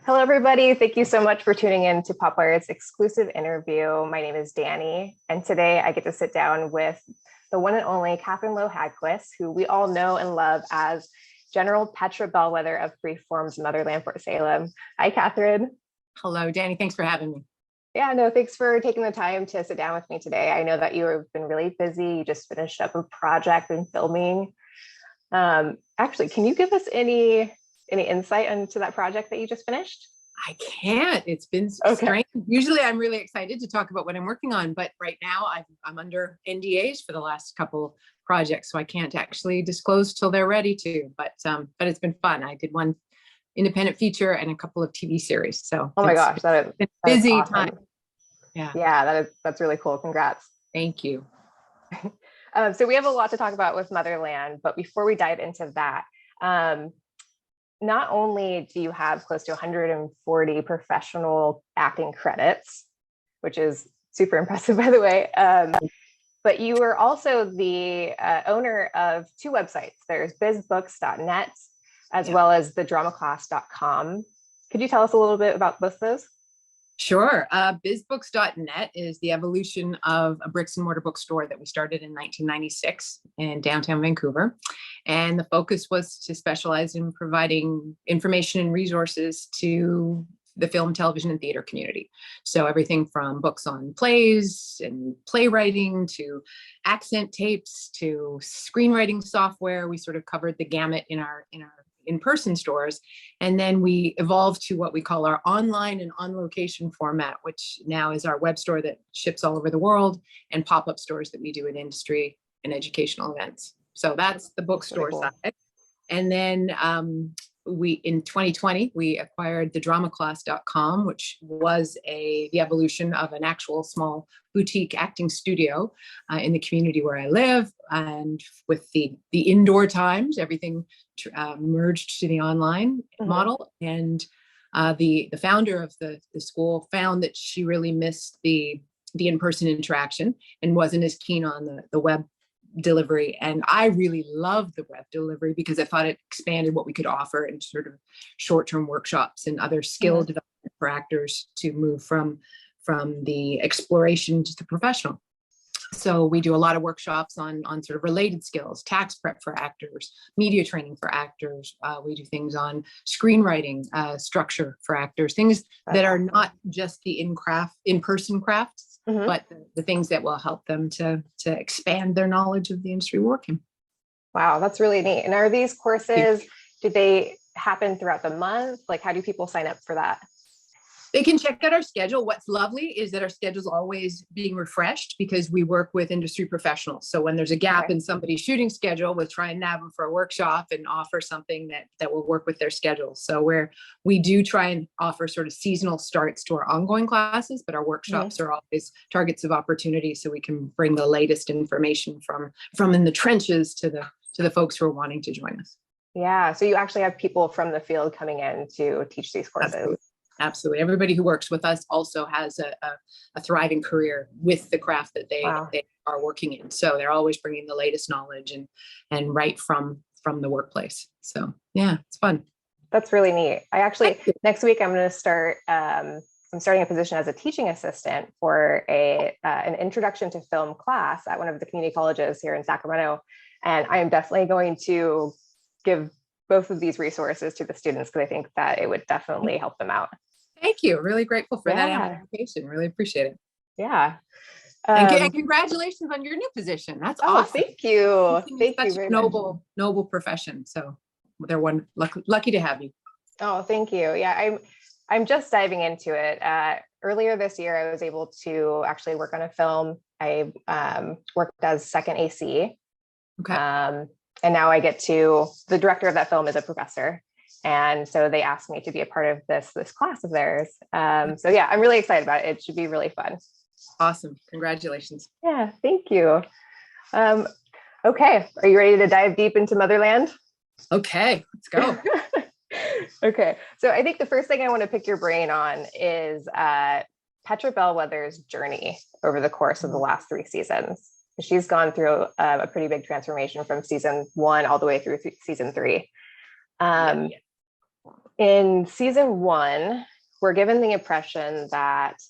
Hello, everybody. Thank you so much for tuning in to PopWire's exclusive interview. My name is Danny, and today I get to sit down with the one and only Catherine Lough Haggquist, who we all know and love as General Petra Bellweather of Freeform's Motherland, Fort Salem. Hi, Catherine. Hello, Danny. Thanks for having me. Yeah, no, thanks for taking the time to sit down with me today. I know that you have been really busy. You just finished up a project and filming. Actually, can you give us any insight into that project that you just finished? I can't. It's been strange. Usually I'm really excited to talk about what I'm working on, but right now I'm under NDAs for the last couple projects, so I can't actually disclose till they're ready to. But it's been fun. I did one independent feature and a couple of TV series. So oh my gosh, that is busy awesome. time. Yeah, that's really cool. Congrats. Thank you. So we have a lot to talk about with Motherland, but before we dive into that, not only do you have close to 140 professional acting credits, which is super impressive, by the way, but you are also the owner of two websites. There's bizbooks.net as well as thedramaclass.com. Could you tell us a little bit about both of those? Sure. Bizbooks.net is the evolution of a bricks and mortar bookstore that we started in 1996 in downtown Vancouver. And the focus was to specialize in providing information and resources to the film, television, and theater community. So everything from books on plays and playwriting to accent tapes to screenwriting software. We sort of covered the gamut in our in-person stores. And then we evolved to what we call our online and on-location format, which now is our web store that ships all over the world, and pop-up stores that we do in industry and educational events. So that's the bookstore side. And then in 2020, we acquired thedramaclass.com, which was the evolution of an actual small boutique acting studio in the community where I live. And with the indoor times, everything merged to the online model. And the founder of the school found that she really missed the in-person interaction and wasn't as keen on the web delivery. And I really loved the web delivery because I thought it expanded what we could offer in sort of short-term workshops and other skill development for actors to move from the exploration to the professional. So we do a lot of workshops on sort of related skills, tax prep for actors, media training for actors. We do things on screenwriting structure for actors, things that are not just the in-person crafts, but the things that will help them to expand their knowledge of the industry we're working. Wow, that's really neat. And are these courses, do they happen throughout the month? Like, how do people sign up for that? They can check out our schedule. What's lovely is that our schedule is always being refreshed because we work with industry professionals. So when there's a gap in somebody's shooting schedule, we'll try and nab them for a workshop and offer something that will work with their schedule. So we do try and offer sort of seasonal starts to our ongoing classes, but our workshops are always targets of opportunity, so we can bring the latest information from in the trenches to the folks who are wanting to join us. Yeah. So you actually have people from the field coming in to teach these courses. Absolutely. Everybody who works with us also has a thriving career with the craft that they are working in. So they're always bringing the latest knowledge and right from the workplace. So yeah, it's fun. That's really neat. I actually, next week, I'm going to start, I'm starting a position as a teaching assistant for an introduction to film class at one of the community colleges here in Sacramento. And I am definitely going to give both of these resources to the students because I think that it would definitely help them out. Thank you. Really grateful for that application. Really appreciate it. Yeah. And congratulations on your new position. That's awesome. Thank you. Thank you very much. Noble profession. So they're lucky to have you. Oh, thank you. Yeah, I'm just diving into it. Earlier this year, I was able to actually work on a film. I worked as second AC. Okay. And now the director of that film is a professor. And so they asked me to be a part of this class of theirs. So yeah, I'm really excited about it. It should be really fun. Awesome. Congratulations. Yeah, thank you. Okay. Are you ready to dive deep into Motherland? Okay, let's go. Okay. So I think the first thing I want to pick your brain on is Petra Bellweather's journey over the course of the last 3 seasons. She's gone through a pretty big transformation from season 1 all the way through season 3. In season 1, we're given the impression that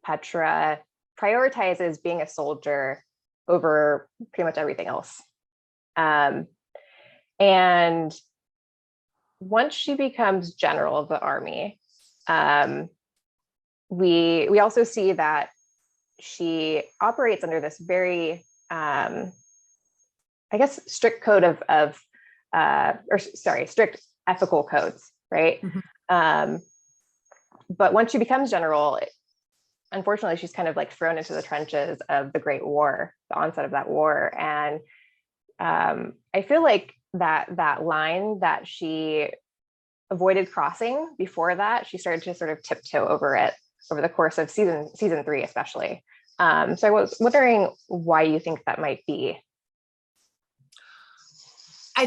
Petra prioritizes being a soldier over pretty much everything else. And once she becomes general of the army, we also see that she operates under this very, I guess, strict code strict ethical codes, right? Mm-hmm. But once she becomes general, unfortunately, she's kind of like thrown into the trenches of the Great War, the onset of that war. And I feel like that line that she avoided crossing before that, she started to sort of tiptoe over it over the course of season 3, especially. So I was wondering why you think that might be. I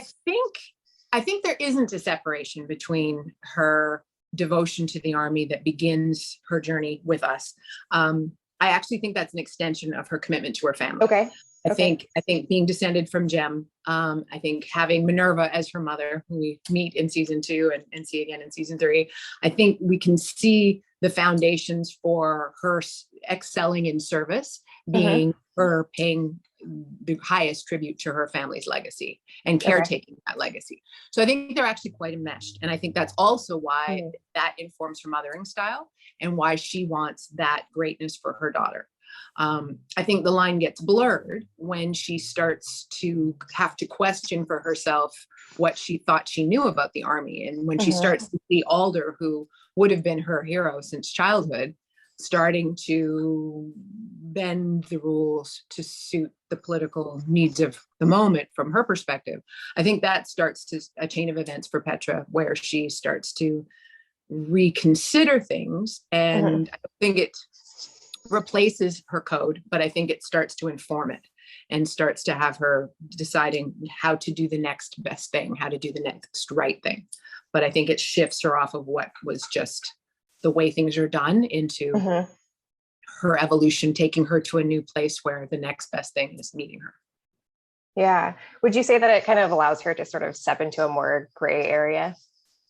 think there isn't a separation between her devotion to the army that begins her journey with us. I actually think that's an extension of her commitment to her family. Okay. I think being descended from Jem, I think having Minerva as her mother, who we meet in season 2 and see again in season 3, I think we can see the foundations for her excelling in service, being her paying the highest tribute to her family's legacy and caretaking that legacy. So I think they're actually quite enmeshed. And I think that's also why that informs her mothering style and why she wants that greatness for her daughter. I think the line gets blurred when she starts to have to question for herself what she thought she knew about the army. And when she starts to see Alder, who would have been her hero since childhood, starting to bend the rules to suit the political needs of the moment from her perspective, I think that starts a chain of events for Petra where she starts to reconsider things. And I think it replaces her code, but I think it starts to inform it and starts to have her deciding how to do the next best thing, how to do the next right thing. But I think it shifts her off of what was just the way things are done into her evolution, taking her to a new place where the next best thing is meeting her. Yeah. Would you say that it kind of allows her to sort of step into a more gray area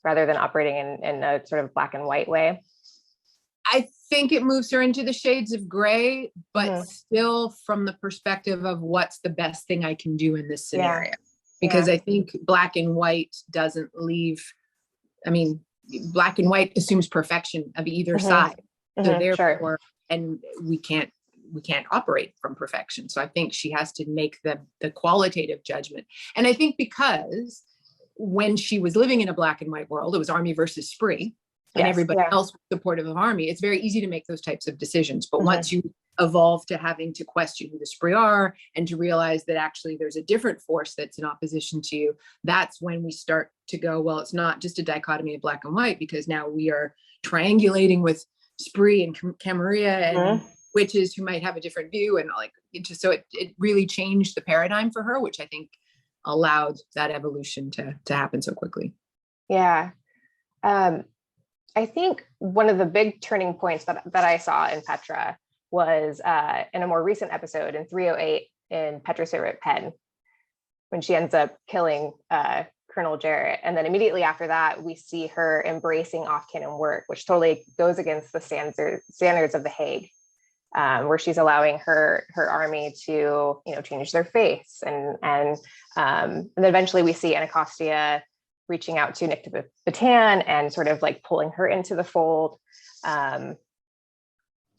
rather than operating in a sort of black and white way? I think it moves her into the shades of gray, but still from the perspective of what's the best thing I can do in this scenario. Because I think black and white doesn't leave, I mean, black and white assumes perfection of either side. So therefore, and we can't operate from perfection. So I think she has to make the qualitative judgment. And I think because when she was living in a black and white world, it was army versus spree. And everybody else was supportive of army. It's very easy to make those types of decisions. But once you evolve to having to question who the spree are and to realize that actually there's a different force that's in opposition to you, that's when we start to go, well, it's not just a dichotomy of black and white, because now we are triangulating with spree and camarilla and witches who might have a different view. And like, it really changed the paradigm for her, which I think allowed that evolution to happen so quickly. Yeah. I think one of the big turning points that I saw in Petra was in a more recent episode in 308 in Petra's favorite pen, when she ends up killing Colonel Jarrett. And then immediately after that, we see her embracing off-canon work, which totally goes against the standards of the Hague, where she's allowing her army to, change their face. And then eventually we see Anacostia reaching out to Nick de Batan and sort of like pulling her into the fold. Do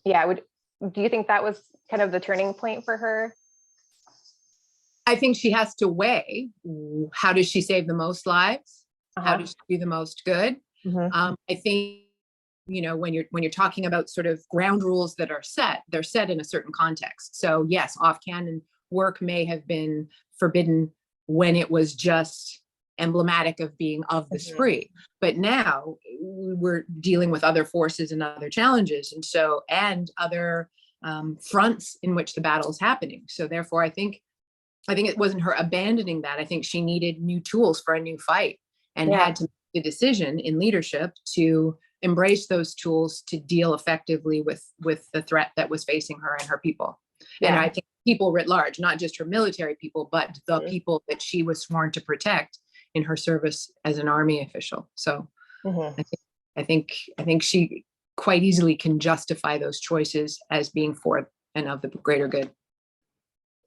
you think that was kind of the turning point for her? I think she has to weigh, how does she save the most lives? How does she do the most good? I think, when you're talking about sort of ground rules that are set, they're set in a certain context. So yes, off-canon work may have been forbidden when it was just emblematic of being of the spree, but now we're dealing with other forces and other challenges, and other fronts in which the battle is happening. So therefore, I think it wasn't her abandoning that. I think she needed new tools for a new fight, and had to make the decision in leadership to embrace those tools to deal effectively with the threat that was facing her and her people. And I think people writ large, not just her military people, but the people that she was sworn to protect in her service as an army official. So Mhm. I think she quite easily can justify those choices as being for and of the greater good.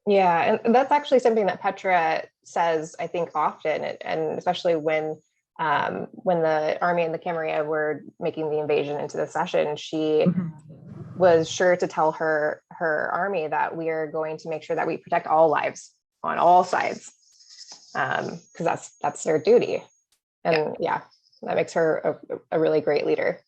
Yeah, and that's actually something that Petra says, I think, often, and especially when the army and the Camarilla were making the invasion into the session, she Mhm. was sure to tell her army that we are going to make sure that we protect all lives on all sides, because that's their duty. And yeah, that makes her a really great leader.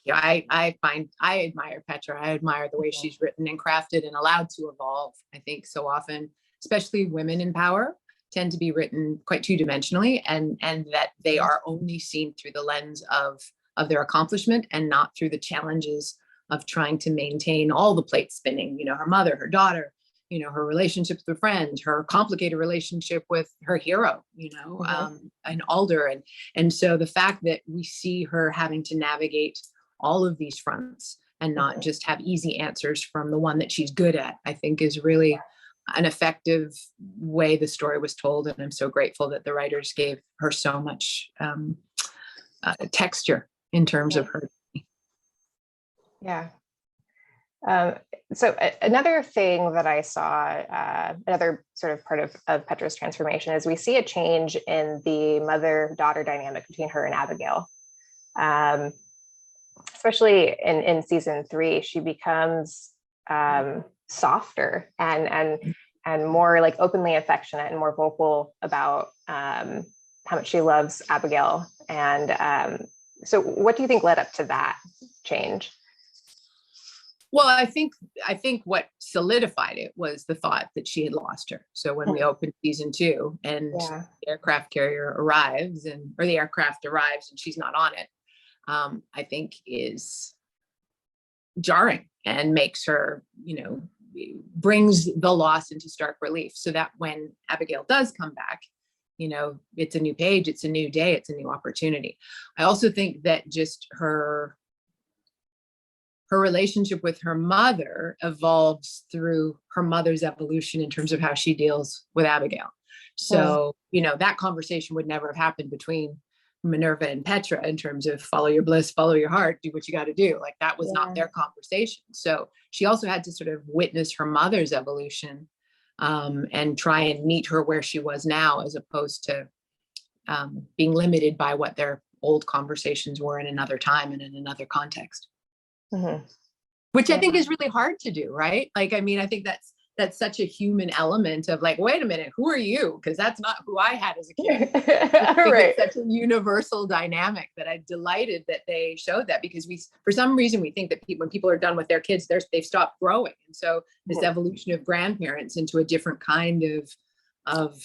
Yeah, I admire Petra. I admire the way she's written and crafted and allowed to evolve. I think so often, especially women in power, tend to be written quite two-dimensionally, and that they are only seen through the lens of their accomplishment and not through the challenges of trying to maintain all the plates spinning. You know, her mother, her daughter, you know, her relationships with friends, her complicated relationship with her hero, you know, and Alder, and so the fact that we see her having to navigate all of these fronts and not just have easy answers from the one that she's good at, I think is really an effective way the story was told. And I'm so grateful that the writers gave her so much texture in terms of her. Yeah. So another thing that I saw, another sort of part of Petra's transformation, is we see a change in the mother-daughter dynamic between her and Abigail. Especially in season 3, she becomes softer and more like openly affectionate and more vocal about how much she loves Abigail. And so what do you think led up to that change? Well, I think what solidified it was the thought that she had lost her. So when we opened season 2 and the aircraft carrier arrives or the aircraft arrives and she's not on it, I think is jarring and makes her, you know, brings the loss into stark relief, so that when Abigail does come back, you know, it's a new page, it's a new day, it's a new opportunity. I also think that just her relationship with her mother evolves through her mother's evolution in terms of how she deals with Abigail. So, you know, that conversation would never have happened between Minerva and Petra in terms of follow your bliss, follow your heart, do what you got to do. Like that was not their conversation. So she also had to sort of witness her mother's evolution and try and meet her where she was now, as opposed to being limited by what their old conversations were in another time and in another context. Which I think is really hard to do, right? Like, I mean, I think that's such a human element of like, wait a minute, who are you? Because that's not who I had as a kid. It's such a universal dynamic that I'm delighted that they showed that, because for some reason, we think that when people are done with their kids, they've stopped growing. And so this evolution of grandparents into a different kind of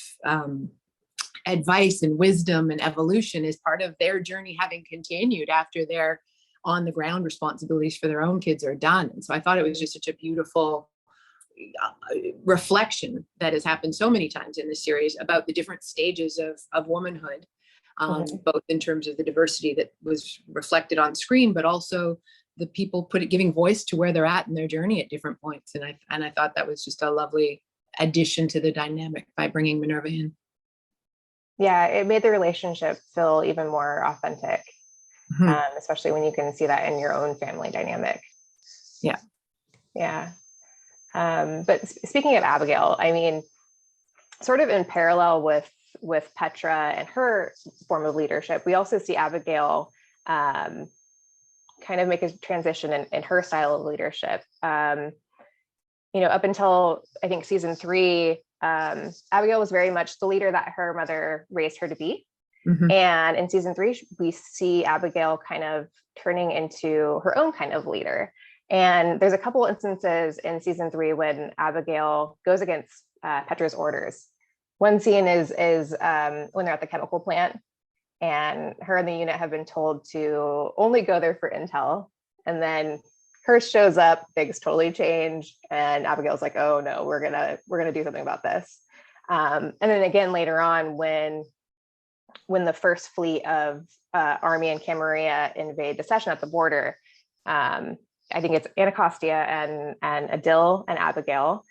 advice and wisdom and evolution is part of their journey, having continued after their on the ground responsibilities for their own kids are done. And so I thought it was just such a beautiful reflection that has happened so many times in the series about the different stages of womanhood, both in terms of the diversity that was reflected on screen, but also the people giving voice to where they're at in their journey at different points. And I thought that was just a lovely addition to the dynamic by bringing Minerva in. Yeah, it made the relationship feel even more authentic. Especially when you can see that in your own family dynamic. Yeah. But speaking of Abigail, I mean, sort of in parallel with Petra and her form of leadership, we also see Abigail kind of make a transition in her style of leadership. You know, up until I think season 3, Abigail was very much the leader that her mother raised her to be. And in season 3, we see Abigail kind of turning into her own kind of leader. And there's a couple instances in season 3 when Abigail goes against Petra's orders. One scene is when they're at the chemical plant, and her and the unit have been told to only go there for intel. And then Hearst shows up, things totally change, and Abigail's like, "Oh no, we're gonna do something about this." And then again later on, when the first fleet of army and Camarilla invade the session at the border, I think it's Anacostia and Adil and Abigail.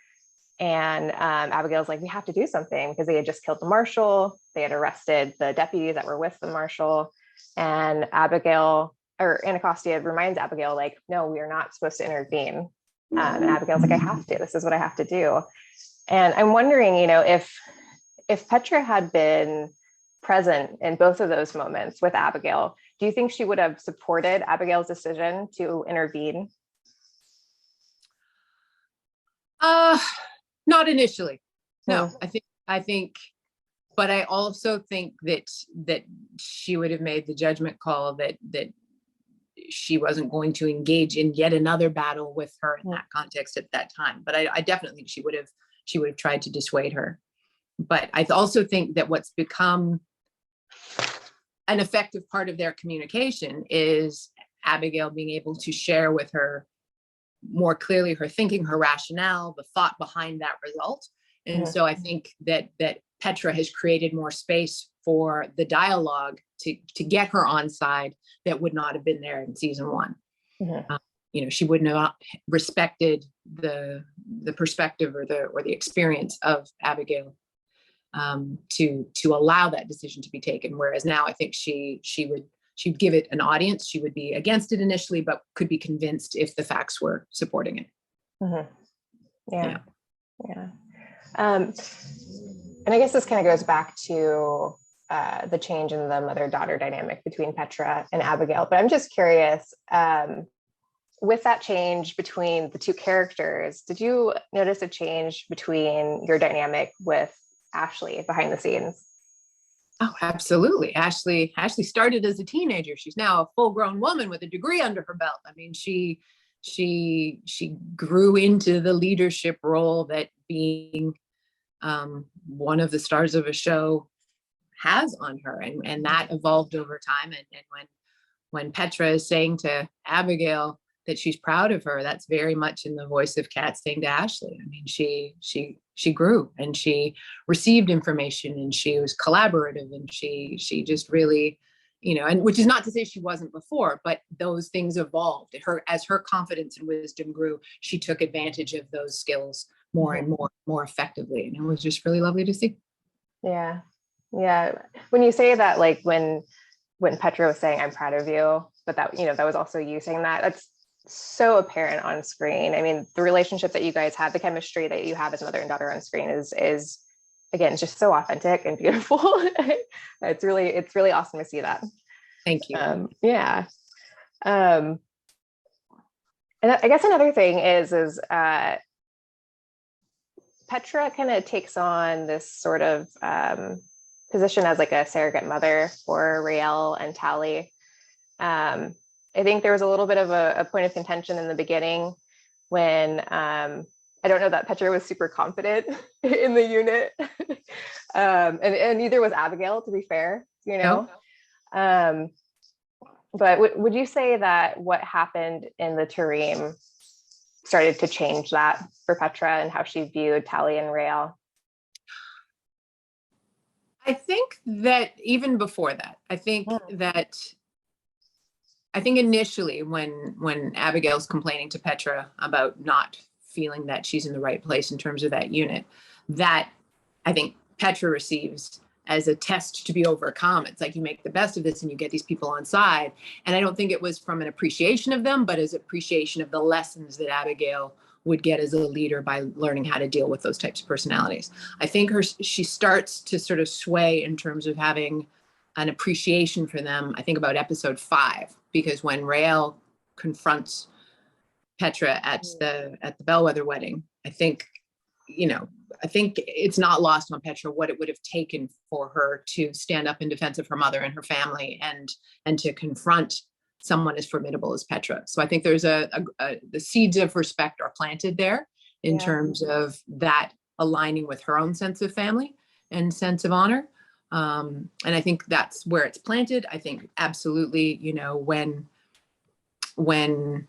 And Abigail's like, we have to do something, because they had just killed the marshal. They had arrested the deputies that were with the marshal. And Abigail, or Anacostia, reminds Abigail, like, no, we are not supposed to intervene. And Abigail's like, I have to. This is what I have to do. And I'm wondering, if Petra had been present in both of those moments with Abigail, do you think she would have supported Abigail's decision to intervene? Not initially. No, Mm. I think, but I also think that she would have made the judgment call that she wasn't going to engage in yet another battle with her in that context at that time. But I definitely think she would have tried to dissuade her. But I also think that what's become an effective part of their communication is Abigail being able to share with her more clearly her thinking, her rationale, the thought behind that result. And so I think that Petra has created more space for the dialogue to get her on side that would not have been there in season one. She wouldn't have respected the perspective or the experience of Abigail to allow that decision to be taken. Whereas now I think she'd give it an audience. She would be against it initially, but could be convinced if the facts were supporting it. Yeah. And I guess this kind of goes back to the change in the mother-daughter dynamic between Petra and Abigail. But I'm just curious, with that change between the two characters, did you notice a change between your dynamic with Ashley behind the scenes? Oh, absolutely. Ashley started as a teenager. She's now a full-grown woman with a degree under her belt. I mean, she grew into the leadership role that being one of the stars of a show has on her, and that evolved over time. And when Petra is saying to Abigail that she's proud of her, that's very much in the voice of Kat saying to Ashley. I mean, she grew and she received information and she was collaborative and she just really, and which is not to say she wasn't before, but those things evolved. As her confidence and wisdom grew, she took advantage of those skills more and more effectively. And it was just really lovely to see. Yeah. When you say that, like when Petra was saying, I'm proud of you, but that, that was also you saying that, that's so apparent on screen. I mean, the relationship that you guys have, the chemistry that you have as mother and daughter on screen is again, it's just so authentic and beautiful. It's really awesome to see that. Thank you. And I guess another thing is Petra kind of takes on this sort of position as like a surrogate mother for Raelle and Tally. I think there was a little bit of a point of contention in the beginning when I don't know that Petra was super confident in the unit, and neither was Abigail, to be fair, But would you say that what happened in the Tarim started to change that for Petra and how she viewed Tally and Raelle? I think that even before that, I think initially when Abigail's complaining to Petra about not feeling that she's in the right place in terms of that unit, that I think Petra receives as a test to be overcome. It's like you make the best of this and you get these people on side. And I don't think it was from an appreciation of them, but as appreciation of the lessons that Abigail would get as a leader by learning how to deal with those types of personalities. I think she starts to sort of sway in terms of having an appreciation for them. I think about episode 5, because when Raelle confronts Petra at the Bellweather wedding, I think it's not lost on Petra what it would have taken for her to stand up in defense of her mother and her family and to confront someone as formidable as Petra. So I think there's the seeds of respect are planted there in terms of that aligning with her own sense of family and sense of honor. And I think that's where it's planted. I think absolutely, when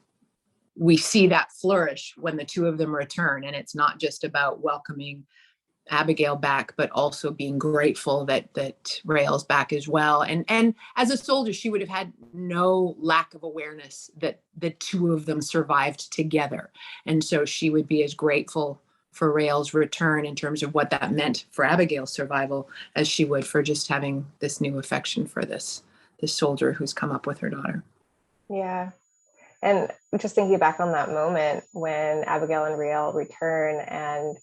we see that flourish when the two of them return, and it's not just about welcoming Abigail back, but also being grateful that Raelle's back as well. And as a soldier, she would have had no lack of awareness that the two of them survived together. And so she would be as grateful for Raelle's return in terms of what that meant for Abigail's survival as she would for just having this new affection for this this soldier who's come up with her daughter. Yeah. And just thinking back on that moment when Abigail and Rael return, and,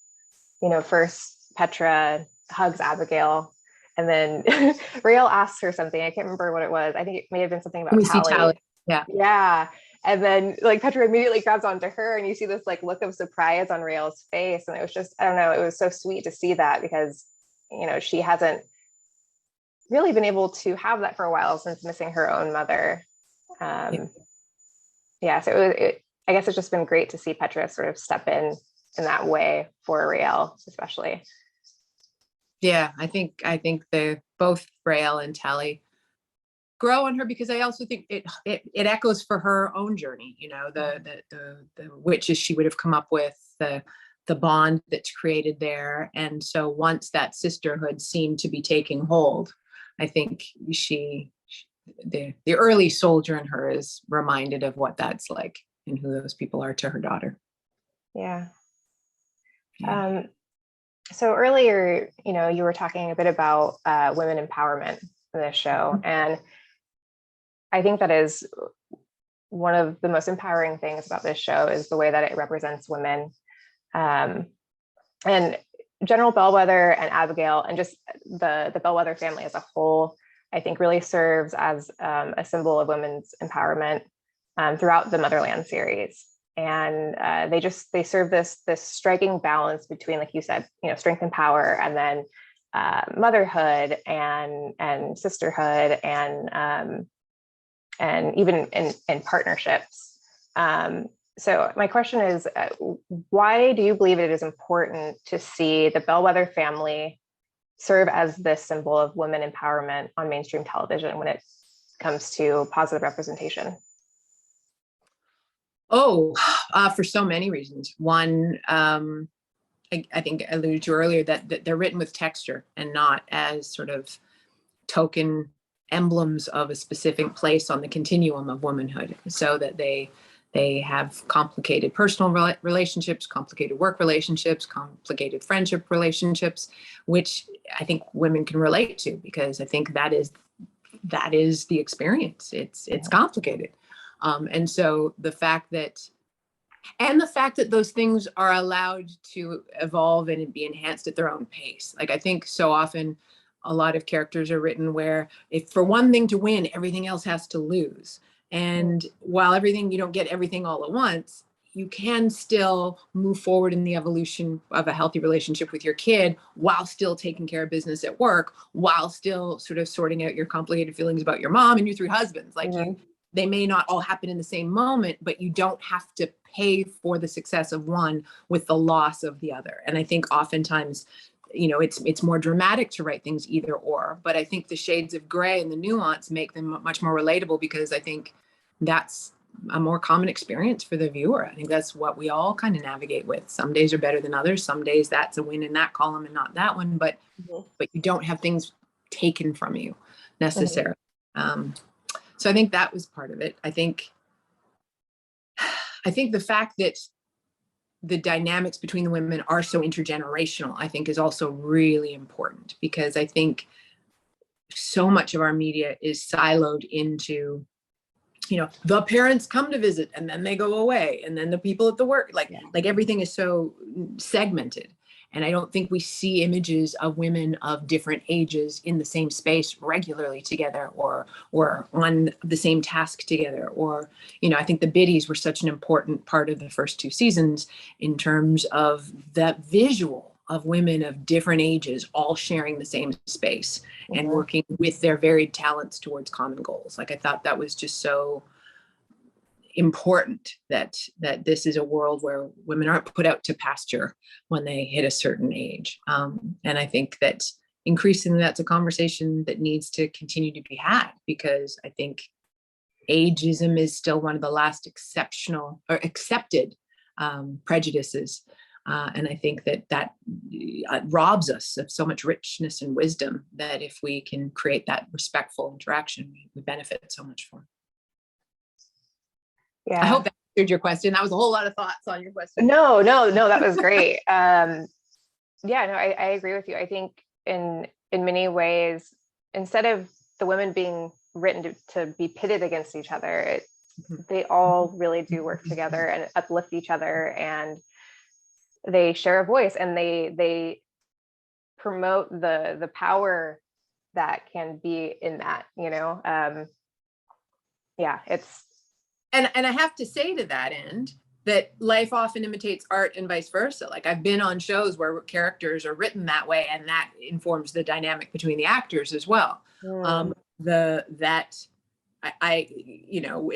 first Petra hugs Abigail, and then Rael asks her something. I can't remember what it was. I think it may have been something about We see Tally. Yeah. Yeah. And then Petra immediately grabs onto her, and you see this look of surprise on Rael's face. And it was just, I don't know, it was so sweet to see that, because, she hasn't really been able to have that for a while since missing her own mother. So I guess it's just been great to see Petra sort of step in that way for Rael, especially. Yeah, I think both Rael and Tally grow on her, because I also think it echoes for her own journey. The witches she would have come up with, the bond that's created there, and so once that sisterhood seemed to be taking hold, I think the early soldier in her is reminded of what that's like and who those people are to her daughter. Yeah. So earlier, you were talking a bit about women empowerment in this show. And I think that is one of the most empowering things about this show, is the way that it represents women. And General Bellweather and Abigail, and just the Bellweather family as a whole, I think really serves as a symbol of women's empowerment throughout the Motherland series. And they serve this striking balance between, like you said, strength and power, and then motherhood and sisterhood, and even in partnerships. So my question is, why do you believe it is important to see the Bellweather family serve as this symbol of women empowerment on mainstream television when it comes to positive representation? For so many reasons. One, I think I alluded to earlier that they're written with texture and not as sort of token emblems of a specific place on the continuum of womanhood, so that they have complicated personal relationships, complicated work relationships, complicated friendship relationships, which I think women can relate to, because I think that is the experience. It's complicated. And so the fact that those things are allowed to evolve and be enhanced at their own pace. I think so often a lot of characters are written where if for one thing to win, everything else has to lose. And while you don't get everything all at once, you can still move forward in the evolution of a healthy relationship with your kid while still taking care of business at work, while still sort of sorting out your complicated feelings about your mom and your three husbands. They may not all happen in the same moment, but you don't have to pay for the success of one with the loss of the other. And I think oftentimes, it's more dramatic to write things either or, but I think the shades of gray and the nuance make them much more relatable, because I think that's a more common experience for the viewer. I think that's what we all kind of navigate with. Some days are better than others. Some days that's a win in that column and not that one, but you don't have things taken from you necessarily. So I think that was part of it. I think the fact that the dynamics between the women are so intergenerational, I think is also really important, because I think so much of our media is siloed into, the parents come to visit and then they go away, and then the people at the work, like everything is so segmented. And I don't think we see images of women of different ages in the same space regularly together, or on the same task together. Or, I think the biddies were such an important part of the first two seasons in terms of that visual of women of different ages all sharing the same space and working with their varied talents towards common goals. I thought that was just so important, that this is a world where women aren't put out to pasture when they hit a certain age. And I think that increasingly that's a conversation that needs to continue to be had, because I think ageism is still one of the last accepted prejudices. And I think that robs us of so much richness and wisdom, that if we can create that respectful interaction, we benefit so much from. Yeah. I hope that answered your question. That was a whole lot of thoughts on your question. No, that was great. I agree with you. I think in many ways, instead of the women being written to be pitted against each other. Mhm. They all really do work together and uplift each other, and they share a voice, and they promote the power that can be in that, yeah, it's. And I have to say to that end that life often imitates art and vice versa. Like I've been on shows where characters are written that way, and that informs the dynamic between the actors as well.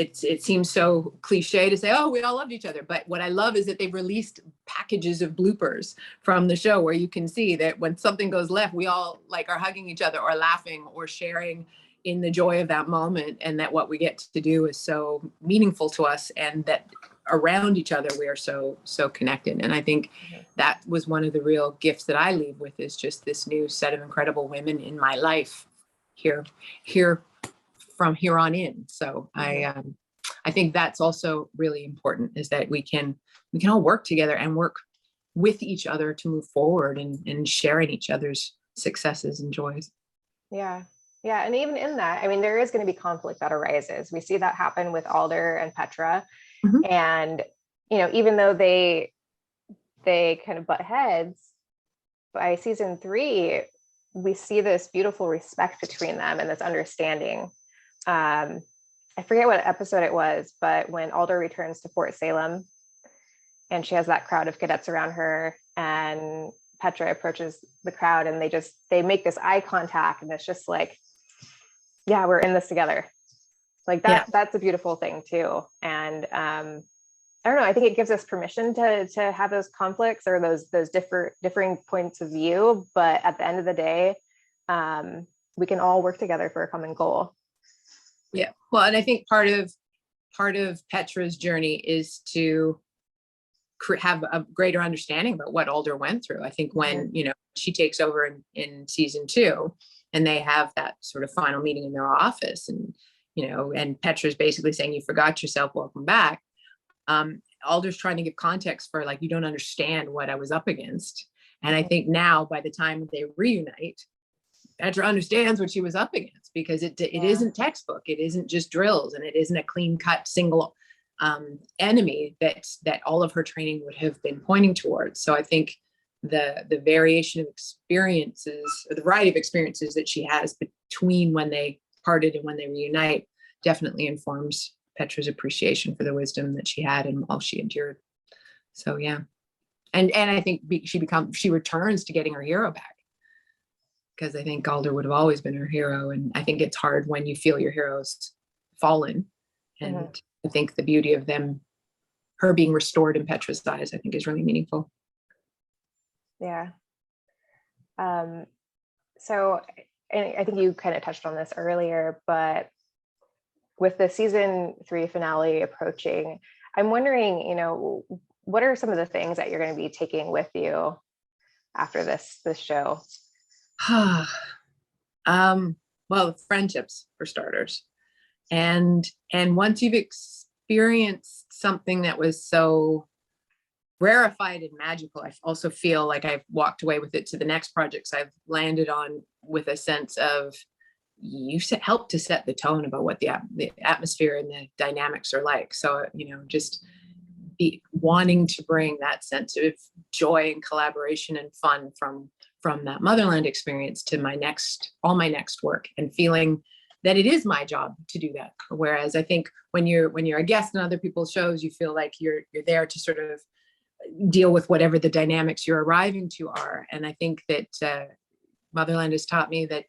It seems so cliche to say, oh, we all loved each other. But what I love is that they've released packages of bloopers from the show where you can see that when something goes left, we all like are hugging each other or laughing or sharing in the joy of that moment. And that what we get to do is so meaningful to us, and that around each other, we are so connected. And I think that was one of the real gifts that I leave with, is just this new set of incredible women in my life here from here on in. So I think that's also really important, is that we can all work together and work with each other to move forward and sharing each other's successes and joys. Yeah. Yeah. And even in that, I mean, there is going to be conflict that arises. We see that happen with Alder and Petra. Mhm. And, even though they kind of butt heads, by season 3, we see this beautiful respect between them and this understanding. I forget what episode it was, but when Alder returns to Fort Salem and she has that crowd of cadets around her, and Petra approaches the crowd, and they make this eye contact, and it's just like, yeah, we're in this together. Like that's a beautiful thing too. And I don't know, I think it gives us permission to have those conflicts or those differing points of view, but at the end of the day, we can all work together for a common goal. Yeah. Well, and I think part of Petra's journey is to have a greater understanding about what Alder went through. I think when, she takes over in season 2, and they have that sort of final meeting in their office, and, and Petra's basically saying, you forgot yourself, welcome back. Alder's trying to give context for, like, you don't understand what I was up against. And I think now, by the time they reunite, Petra understands what she was up against, because it isn't textbook. It isn't just drills, and it isn't a clean cut single enemy that all of her training would have been pointing towards. So I think the variation of experiences, or the variety of experiences that she has between when they parted and when they reunite, definitely informs Petra's appreciation for the wisdom that she had and all she endured. So yeah. And I think she returns to getting her hero back, because I think Alder would have always been her hero. And I think it's hard when you feel your hero's fallen. And I think the beauty of her being restored in Petra's eyes, I think, is really meaningful. Yeah. So, and I think you kind of touched on this earlier, but with the season 3 finale approaching, I'm wondering, what are some of the things that you're going to be taking with you after this show? Well, friendships, for starters. And once you've experienced something that was so rarefied and magical, I also feel like I've walked away with it to the next projects I've landed on, with a sense of, you helped to set the tone about what the atmosphere and the dynamics are like. So, just be wanting to bring that sense of joy and collaboration and fun from that Motherland experience to all my next work, and feeling that it is my job to do that. Whereas I think when you're a guest on other people's shows, you feel like you're there to sort of deal with whatever the dynamics you're arriving to are. And I think that Motherland has taught me that,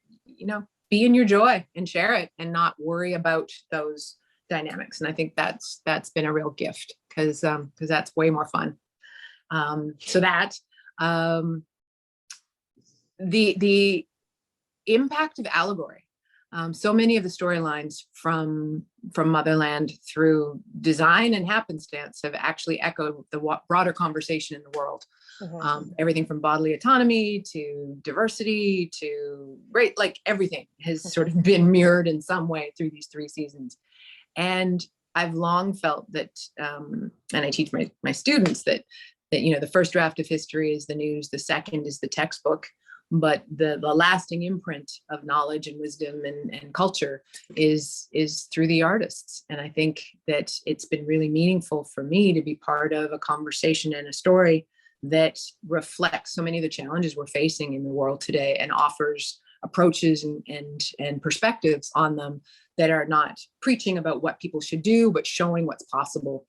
be in your joy and share it, and not worry about those dynamics. And I think that's been a real gift, because that's way more fun. So that the impact of allegory. So many of the storylines from Motherland, through design and happenstance, have actually echoed the broader conversation in the world. Everything from bodily autonomy to diversity to like everything has sort of been mirrored in some way through these 3 seasons. And I've long felt that, and I teach my students that the first draft of history is the news, the second is the textbook. but the lasting imprint of knowledge and wisdom and culture is through the artists. And I think that it's been really meaningful for me to be part of a conversation and a story that reflects so many of the challenges we're facing in the world today and offers approaches and perspectives on them that are not preaching about what people should do, but showing what's possible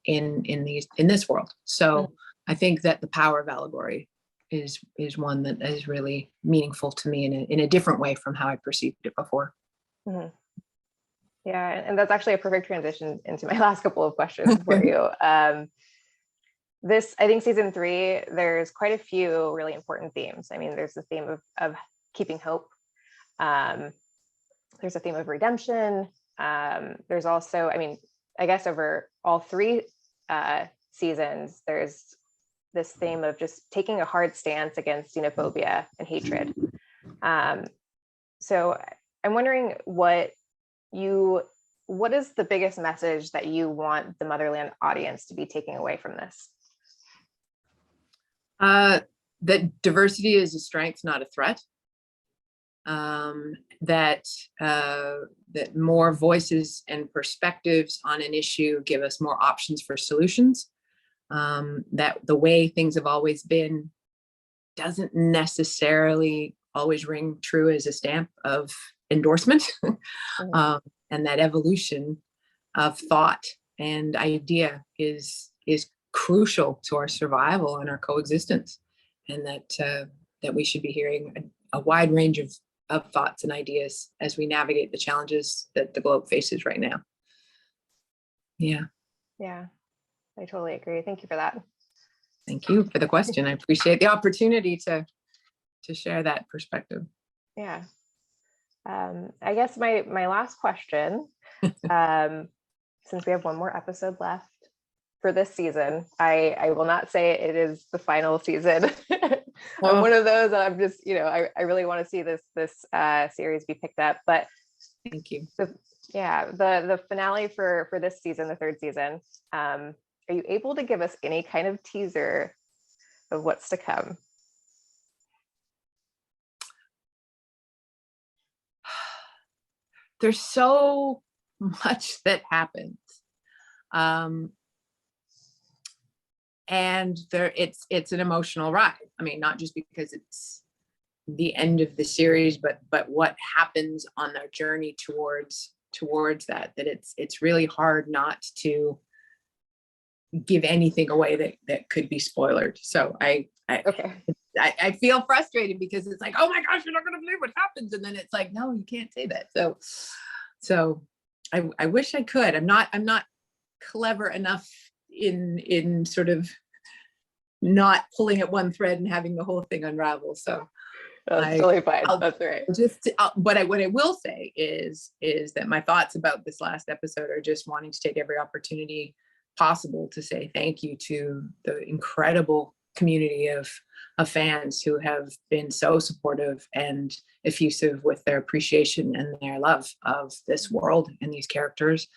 in this world. So I think that the power of allegory is one that is really meaningful to me in a different way from how I perceived it before. Mm-hmm. Yeah, and that's actually a perfect transition into my last couple of questions for you. I think season 3, there's quite a few really important themes. I mean, there's the theme of keeping hope. There's a theme of redemption. There's also, I mean, I guess over all 3 seasons, there's this theme of just taking a hard stance against xenophobia and hatred. So I'm wondering what is the biggest message that you want the Motherland audience to be taking away from this? That diversity is a strength, not a threat. That more voices and perspectives on an issue give us more options for solutions. That the way things have always been doesn't necessarily always ring true as a stamp of endorsement. And that evolution of thought and idea is crucial to our survival and our coexistence, and that we should be hearing a wide range of thoughts and ideas as we navigate the challenges that the globe faces right now. Yeah, I totally agree. Thank you for that. Thank you for the question. I appreciate the opportunity to share that perspective. Yeah. I guess my last question, since we have one more episode left for this season, I will not say it is the final season. I'm one of those that I'm just, I really want to see this series be picked up. But thank you. The finale for this season, the 3rd season, are you able to give us any kind of teaser of what's to come? There's so much that happens. And it's an emotional ride. I mean, not just because it's the end of the series, but what happens on their journey towards that it's really hard not to give anything away that could be spoiled. So I feel frustrated because it's like, oh my gosh, you're not going to believe what happens. And then it's like, no, you can't say that. So I wish I could. I'm not clever enough in sort of not pulling at one thread and having the whole thing unravel. So that's totally fine. That's right. What I will say is that my thoughts about this last episode are just wanting to take every opportunity possible to say thank you to the incredible community of fans who have been so supportive and effusive with their appreciation and their love of this world and these characters.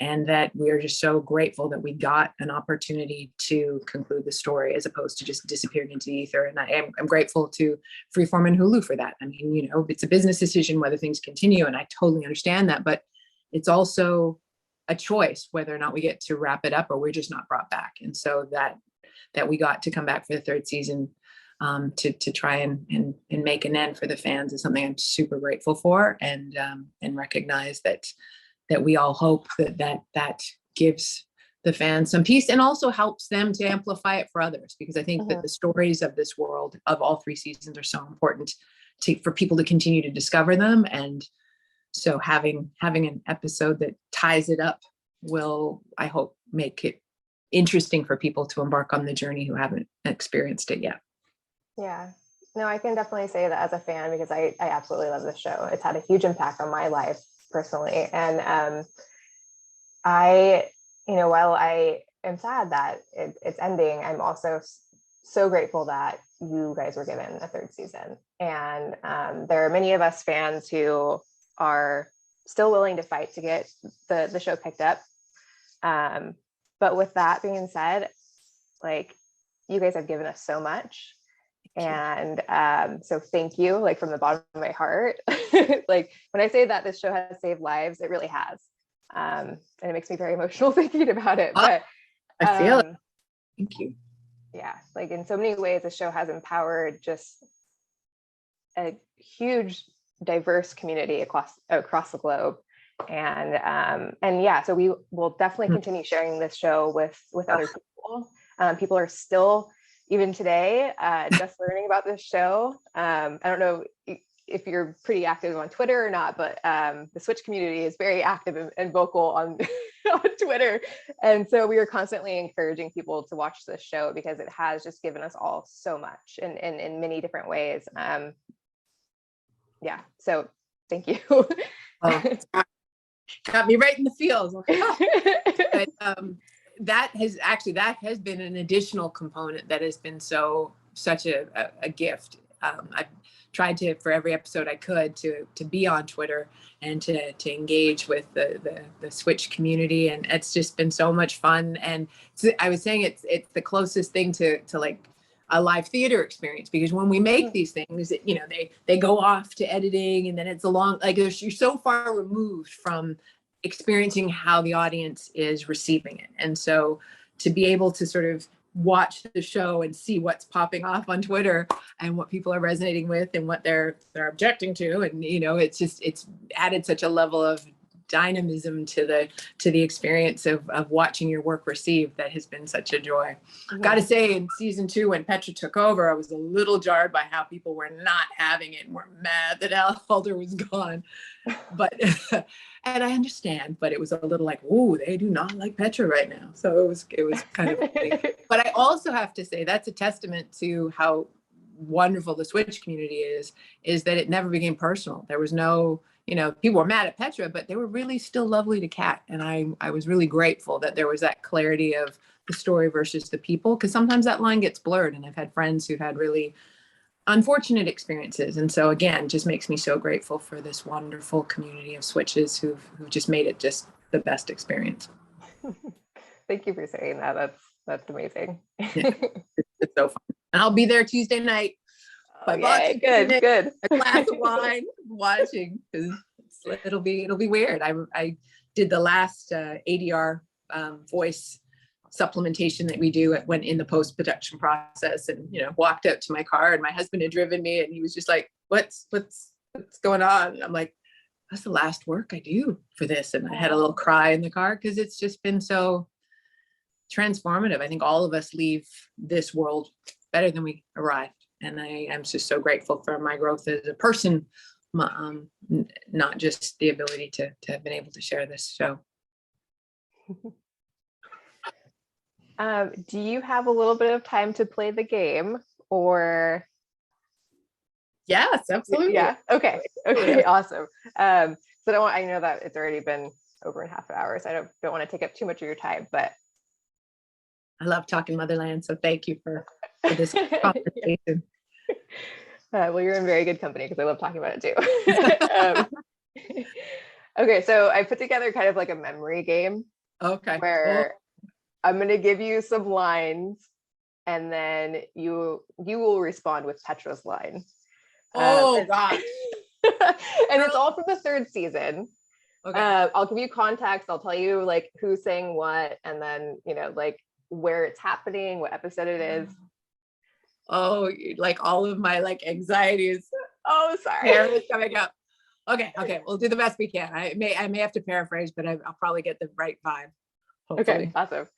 And that we are just so grateful that we got an opportunity to conclude the story as opposed to just disappearing into the ether. And I'm grateful to Freeform and Hulu for that. I mean, it's a business decision whether things continue, and I totally understand that, but it's also a choice whether or not we get to wrap it up or we're just not brought back. And so that we got to come back for the 3rd season to try and make an end for the fans is something I'm super grateful for, and recognize that we all hope that gives the fans some peace and also helps them to amplify it for others, because I think that the stories of this world of all 3 seasons are so important for people to continue to discover them. And so having an episode that ties it up will, I hope, make it interesting for people to embark on the journey who haven't experienced it yet. Yeah. No, I can definitely say that as a fan, because I absolutely love this show. It's had a huge impact on my life personally. And while I am sad that it's ending, I'm also so grateful that you guys were given a 3rd season. And there are many of us fans who are still willing to fight to get the show picked up. But with that being said, like, you guys have given us so much. And so thank you, like from the bottom of my heart. Like when I say that this show has saved lives, it really has. And it makes me very emotional thinking about it. But I feel it. Thank you. Yeah, like in so many ways, the show has empowered just a huge, diverse community across the globe. And yeah, so we will definitely continue sharing this show with other people. People are still, even today, just learning about this show. I don't know if you're pretty active on Twitter or not, but the Switch community is very active and vocal on on Twitter. And so we are constantly encouraging people to watch this show because it has just given us all so much in many different ways. Yeah, so thank you. Oh, got me right in the feels. But that has been an additional component that has been such a gift. I've tried to, for every episode I could, to be on Twitter and to engage with the Switch community, and it's just been so much fun. And I was saying it's the closest thing to like a live theater experience, because when we make these things, they go off to editing, and then it's a long, like you're so far removed from experiencing how the audience is receiving it. And so to be able to sort of watch the show and see what's popping off on Twitter and what people are resonating with and what they're objecting to, and it's added such a level of dynamism to the experience of watching your work received that has been such a joy. Got to say, in season 2, when Petra took over, I was a little jarred by how people were not having it and were mad that Alder was gone. But and I understand, but it was a little like, oh, they do not like Petra right now. So it was kind of funny. But I also have to say that's a testament to how wonderful the Switch community is that it never became personal. There was no, people were mad at Petra, but they were really still lovely to Kat. And I was really grateful that there was that clarity of the story versus the people, because sometimes that line gets blurred. And I've had friends who've had really unfortunate experiences. And so again, just makes me so grateful for this wonderful community of Switches who've just made it just the best experience. Thank you for saying that. That's amazing. It's so fun. And I'll be there Tuesday night. Okay, good. A glass of wine, watching, because it'll be weird. I did the last ADR voice supplementation that we do when in the post-production process, and walked out to my car, and my husband had driven me, and he was just like, what's going on? And I'm like, that's the last work I do for this. And I had a little cry in the car because it's just been so transformative. I think all of us leave this world better than we arrived, and I'm just so grateful for my growth as a person, not just the ability to have been able to share this show. Do you have a little bit of time to play the game, or? Yes, absolutely. Yeah. Okay. Awesome. So I know that it's already been over half an hour, so I don't want to take up too much of your time, but I love talking Motherland, so thank you for this conversation. Well, you're in very good company because I love talking about it too. Okay, so I put together kind of like a memory game. Okay. Where I'm going to give you some lines, and then you will respond with Petra's line. Oh, gosh. And it's all from the 3rd season. Okay. I'll give you context. I'll tell you like who's saying what, and then like where it's happening, what episode it is. Oh, like all of my like anxieties. Oh, sorry. It's coming up. Okay. We'll do the best we can. I may have to paraphrase, but I'll probably get the right vibe. Hopefully. Okay, awesome.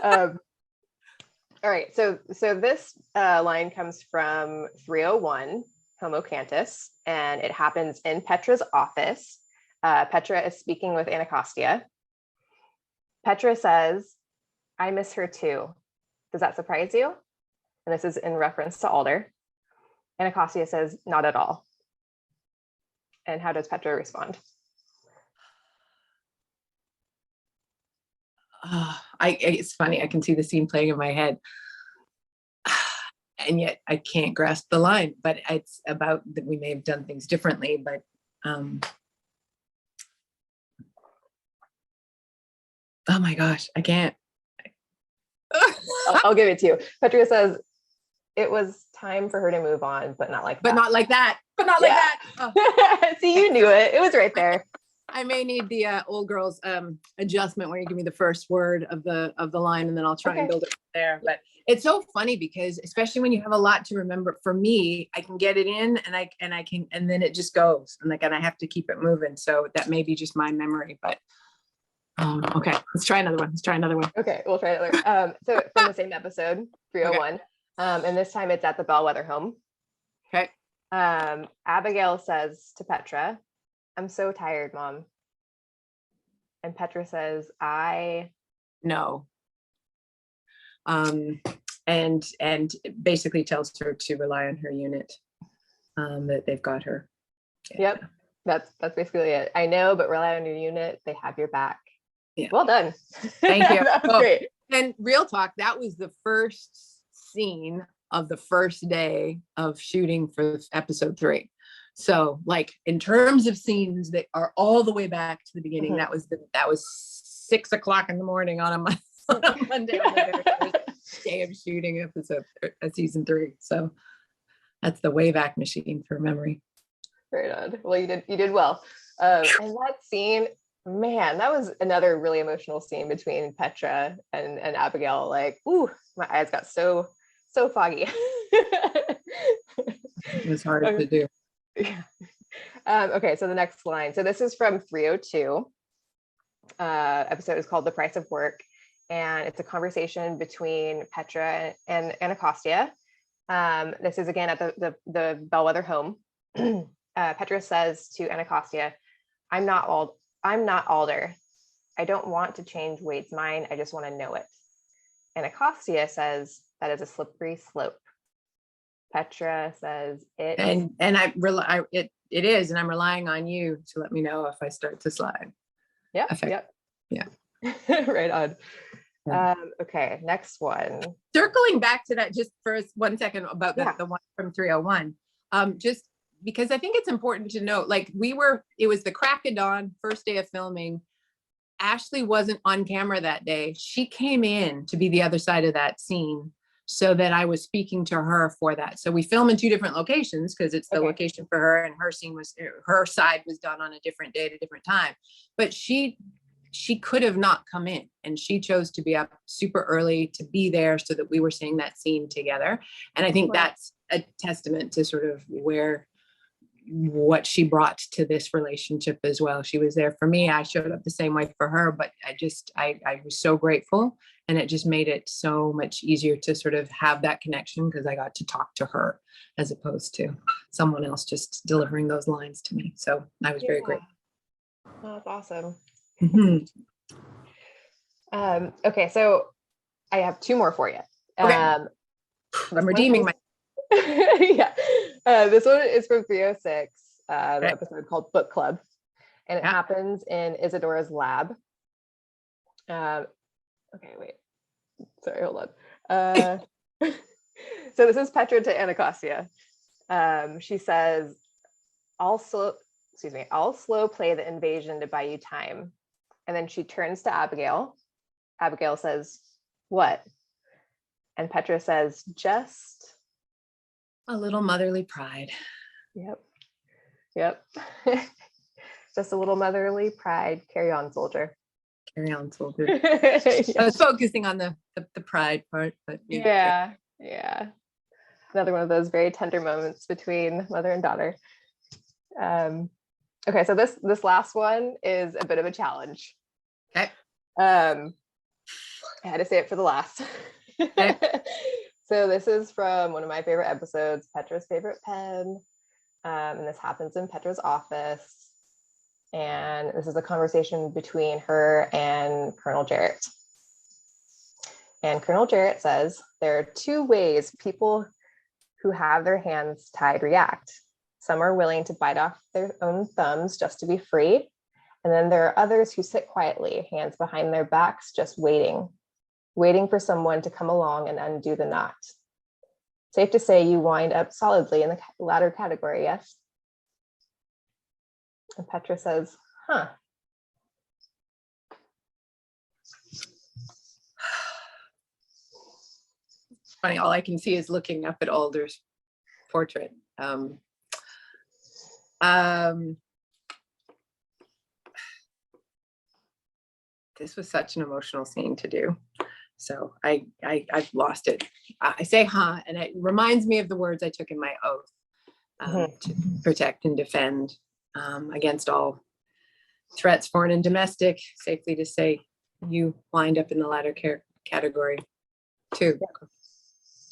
All right, so this line comes from 301, Homo Cantus, and it happens in Petra's office. Petra is speaking with Anacostia. Petra says, "I miss her too. Does that surprise you?" And this is in reference to Alder. Anacostia says, "Not at all." And how does Petra respond? It's funny. I can see the scene playing in my head, and yet I can't grasp the line. But it's about that we may have done things differently. But oh my gosh, I can't. I'll give it to you. Petra says, it was time for her to move on, but not like But that. not like that. But not like that. Oh. See, you knew it. It was right there. I may need the old girls adjustment where you give me the first word of the line, and then I'll try and build it from there. But it's so funny because especially when you have a lot to remember, for me, I can get it in and I can, and then it just goes, and I have to keep it moving. So that may be just my memory, but okay, let's try another one. Okay, we'll try another. So from the same episode, 301, and this time it's at the Bellweather home. Okay. Abigail says to Petra, "I'm so tired, Mom." And Petra says, "I know." And basically tells her to rely on her unit, that they've got her. Yeah. Yep, that's basically it. "I know, but rely on your unit. They have your back." Yeah. Well done. Thank you. That was great. And real talk, that was the first scene of the first day of shooting for episode 3. So like in terms of scenes that are all the way back to the beginning, that was 6 o'clock in the morning on a Monday on the very first day of shooting season 3. So that's the Wayback Machine for memory. Right on. Well, you did well. And that scene, man, that was another really emotional scene between Petra and Abigail. Like, ooh, my eyes got so foggy. It was hard to do. Yeah. Okay, so the next line. So this is from 302. Episode is called "The Price of Work," and it's a conversation between Petra and Anacostia. This is again at the Bellweather home. Petra says to Anacostia, I'm not Alder. I don't want to change Wade's mind. I just want to know it." Anacostia says, "That is a slippery slope." Petra says, "It is, and I'm relying on you to let me know if I start to slide." Yep. Yeah. Right on. Yeah. Okay, next one. Circling back to that just for 1 second about the one from 301. Just because I think it's important to note, like it was the crack of dawn, first day of filming. Ashley wasn't on camera that day. She came in to be the other side of that scene so that I was speaking to her for that. So we film in 2 different locations because it's the location for her, and her side was done on a different day at a different time. But she could have not come in, and she chose to be up super early to be there so that we were seeing that scene together. And I think that's a testament to sort of what she brought to this relationship as well. She was there for me. I showed up the same way for her, but I was so grateful, and it just made it so much easier to sort of have that connection because I got to talk to her as opposed to someone else just delivering those lines to me. So I was very grateful. Oh, that's awesome. Mm-hmm. Okay, so I have 2 more for you. Okay. I'm redeeming my. Yeah. This one is from 306, the episode called Book Club, and it happens in Isadora's lab. Okay, wait. Sorry, hold on. So this is Petra to Anacostia. She says, I'll slow play the invasion to buy you time." And then she turns to Abigail. Abigail says, "What?" And Petra says, "Just a little motherly pride." Yep. Just a little motherly pride. Carry on, soldier. Carry on, soldier. I was focusing on the pride part, but yeah. Another one of those very tender moments between mother and daughter. Okay, so this last one is a bit of a challenge. Okay. I had to say it for the last. Okay. So this is from one of my favorite episodes, Petra's favorite pen. And this happens in Petra's office. And this is a conversation between her and Colonel Jarrett. And Colonel Jarrett says, there are 2 ways people who have their hands tied react. Some are willing to bite off their own thumbs just to be free. And then there are others who sit quietly, hands behind their backs, just waiting for someone to come along and undo the knot. Safe to say you wind up solidly in the latter category, yes? And Petra says, huh. funny. All I can see is looking up at Alder's portrait. This was such an emotional scene to do. So I've lost it. I say, and it reminds me of the words I took in my oath to protect and defend against all threats, foreign and domestic. Safely to say, you wind up in the latter category too.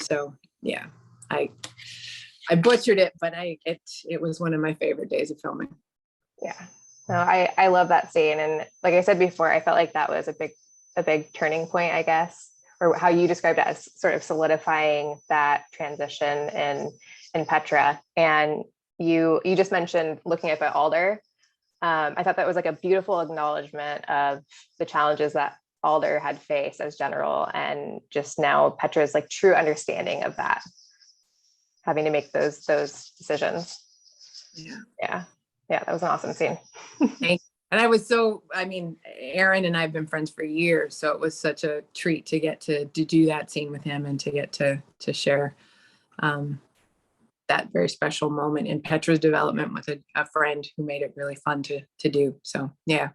So yeah, I butchered it, but it was one of my favorite days of filming. Yeah, no, I love that scene, and like I said before, I felt like that was a big turning point, I guess, or how you described it as sort of solidifying that transition in Petra. And you just mentioned looking up at Alder. I thought that was like a beautiful acknowledgement of the challenges that Alder had faced as general, and just now Petra's like true understanding of that, having to make those decisions. Yeah, that was an awesome scene. Thank you. And Aaron and I have been friends for years, so it was such a treat to get to do that scene with him and to get to share that very special moment in Petra's development with a friend who made it really fun to do. So yeah,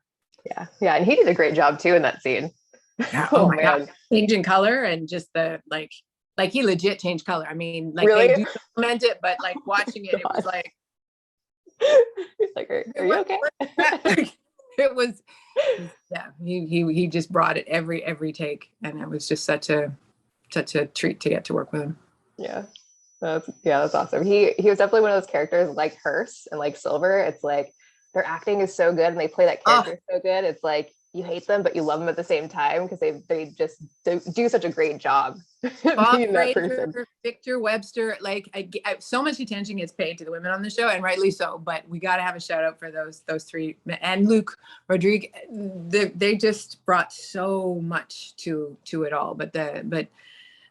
and he did a great job too in that scene. Yeah. Oh my God, changing color and just the like he legit changed color. I mean, like really? They do document it, but like watching it, it was like, like, are you okay? It was, yeah. He just brought it every take, and it was just such a treat to get to work with him. Yeah, that's awesome. He was definitely one of those characters like Hearst and like Silver. It's like their acting is so good and they play that character so good. It's like you hate them, but you love them at the same time because they just do such a great job being that person. Victor Webster, like so much attention gets paid to the women on the show, and rightly so. But we got to have a shout out for those three, and Luke Rodriguez. They just brought so much to it all.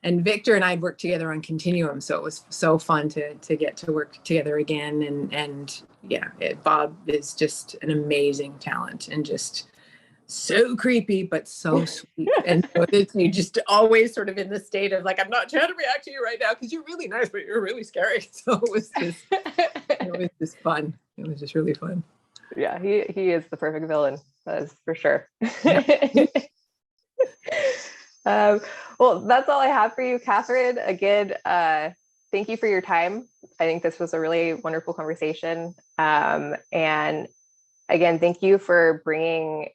And Victor and I worked together on Continuum, so it was so fun to get to work together again. And yeah, Bob is just an amazing talent and just so creepy, but so sweet. And so you just always sort of in the state of like, I'm not trying to react to you right now because you're really nice, but you're really scary. So it was just fun. It was just really fun. Yeah, he is the perfect villain. That is for sure. Well, that's all I have for you, Catherine. Again, thank you for your time. I think this was a really wonderful conversation. And again, thank you for bringing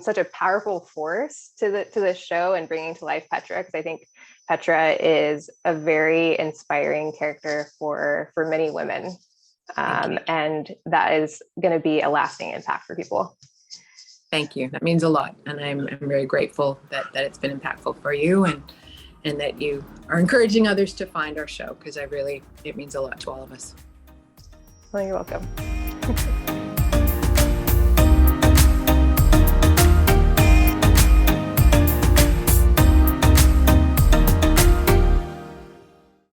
such a powerful force to this show and bringing to life Petra, because I think Petra is a very inspiring character for many women. And that is going to be a lasting impact for people. Thank you. That means a lot. And I'm very grateful that it's been impactful for you and that you are encouraging others to find our show, because it means a lot to all of us. Well, you're welcome.